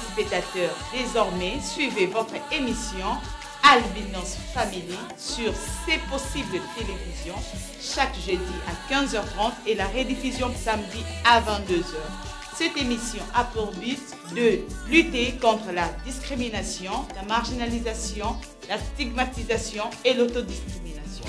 téléspectateurs, désormais, suivez votre émission Albinos Family sur C'est Possible Télévision chaque jeudi à 15h30 et la rediffusion samedi à 22h. Cette émission a pour but de lutter contre la discrimination, la marginalisation, la stigmatisation et l'autodiscrimination.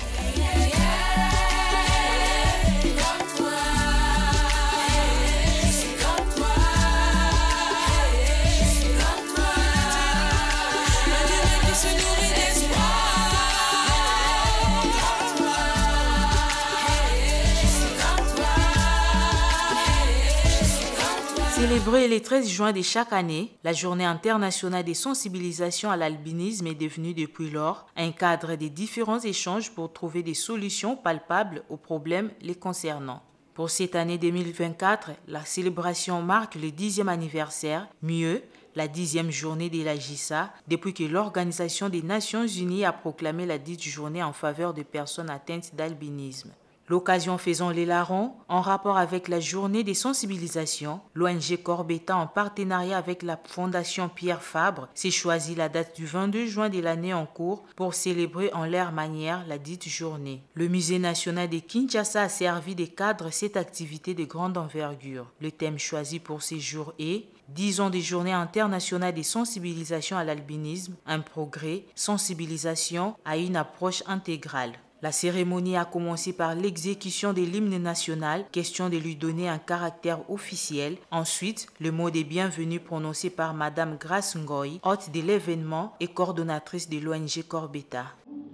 Célébrée le 13 juin de chaque année, la Journée internationale de sensibilisation à l'albinisme est devenue depuis lors un cadre de différents échanges pour trouver des solutions palpables aux problèmes les concernant. Pour cette année 2024, la célébration marque le 10e anniversaire, mieux, la 10e journée de la JISA, depuis que l'Organisation des Nations Unies a proclamé la dite journée en faveur des personnes atteintes d'albinisme. L'occasion faisant les larrons, en rapport avec la journée des sensibilisations, l'ONG Corbetta, en partenariat avec la Fondation Pierre Fabre, s'est choisi la date du 22 juin de l'année en cours pour célébrer en leur manière la dite journée. Le Musée national de Kinshasa a servi de cadre cette activité de grande envergure. Le thème choisi pour ces jours est 10 ans des journées internationales de sensibilisation à l'albinisme, un progrès, sensibilisation à une approche intégrale. La cérémonie a commencé par l'exécution de l'hymne national, question de lui donner un caractère officiel. Ensuite, le mot de bienvenue prononcé par Madame Grace Ngoy, hôte de l'événement et coordonnatrice de l'ONG Corbetta.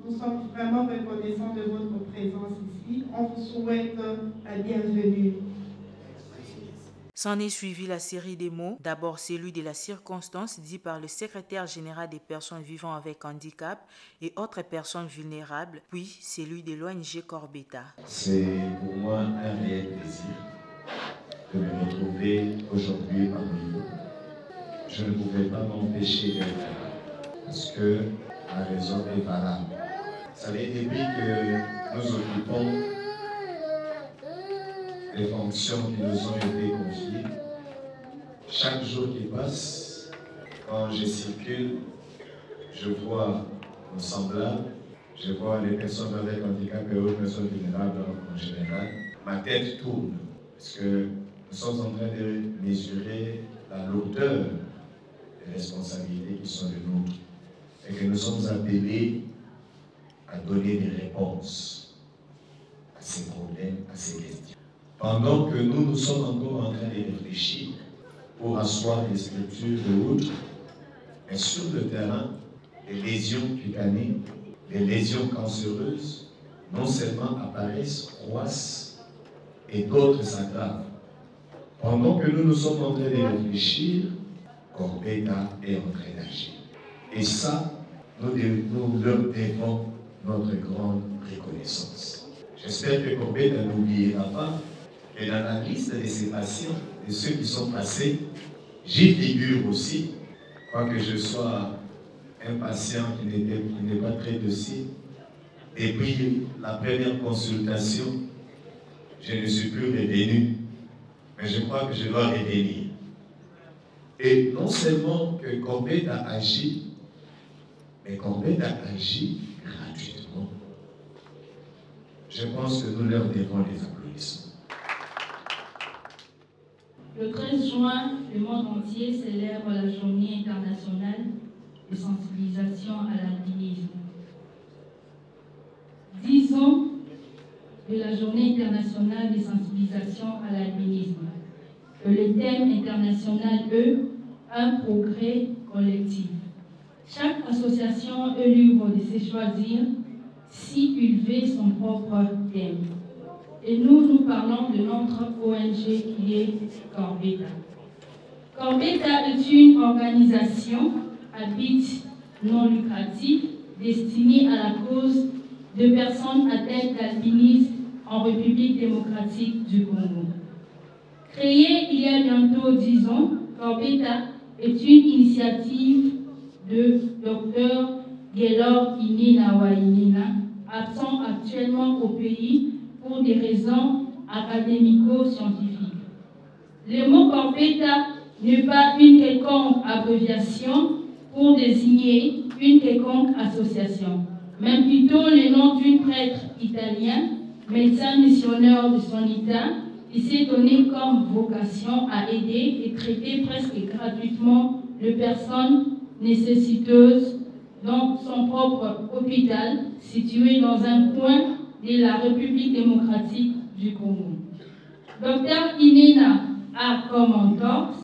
Nous sommes vraiment reconnaissants de votre présence ici. On vous souhaite la bienvenue. S'en est suivi la série des mots, d'abord celui de la circonstance dit par le secrétaire général des personnes vivant avec handicap et autres personnes vulnérables, puis celui de l'ONG Corbetta. C'est pour moi un réel plaisir de me retrouver aujourd'hui parmi vous. Je ne pouvais pas m'empêcher d'être là, parce que la raison est valable. Vous savez, depuis que nous occupons les fonctions qui nous ont été confiées, chaque jour qui passe, quand je circule, je vois nos semblables, je vois les personnes avec handicap et autres personnes vulnérables en général. Ma tête tourne, parce que nous sommes en train de mesurer la lourdeur des responsabilités qui sont les nôtres et que nous sommes appelés à donner des réponses à ces problèmes, à ces questions. Pendant que nous sommes encore en train de réfléchir pour asseoir les structures de outre, mais sur le terrain, les lésions cutanées, les lésions cancéreuses, non seulement apparaissent, croissent, et d'autres s'aggravent. Pendant que nous sommes en train de réfléchir, Corbetta est en train d'agir. Et ça, nous leur devons notre grande reconnaissance. J'espère que Corbetta n'oubliera pas. Et dans la liste de ces patients, de ceux qui sont passés, j'y figure aussi, quoique je sois un patient qui n'est pas très docile. Et puis, la première consultation, je ne suis plus revenu, mais je crois que je dois revenir. Et non seulement que Corbetta agit, mais Corbetta agit gratuitement. Je pense que nous leur devons les applaudissements. Le 13 juin, le monde entier célèbre la Journée internationale de sensibilisation à l'albinisme. 10 ans de la Journée internationale de sensibilisation à l'albinisme. Le thème international, un progrès collectif. Chaque association est libre de se choisir si il veut son propre thème. Et nous parlons de notre ONG qui est Corbetta. Corbetta est une organisation à but non lucratif destinée à la cause de personnes atteintes d'albinisme en République démocratique du Congo. Créée il y a bientôt 10 ans, Corbetta est une initiative de Dr Gaylor Inina, absent actuellement au pays pour des raisons académico-scientifiques. Le mot Corbetta n'est pas une quelconque abréviation pour désigner une quelconque association, mais plutôt le nom d'un prêtre italien, médecin missionnaire de son État, qui s'est donné comme vocation à aider et traiter presque gratuitement les personnes nécessiteuses dans son propre hôpital situé dans un coin de la République démocratique du Congo. Dr Inena a comme mentor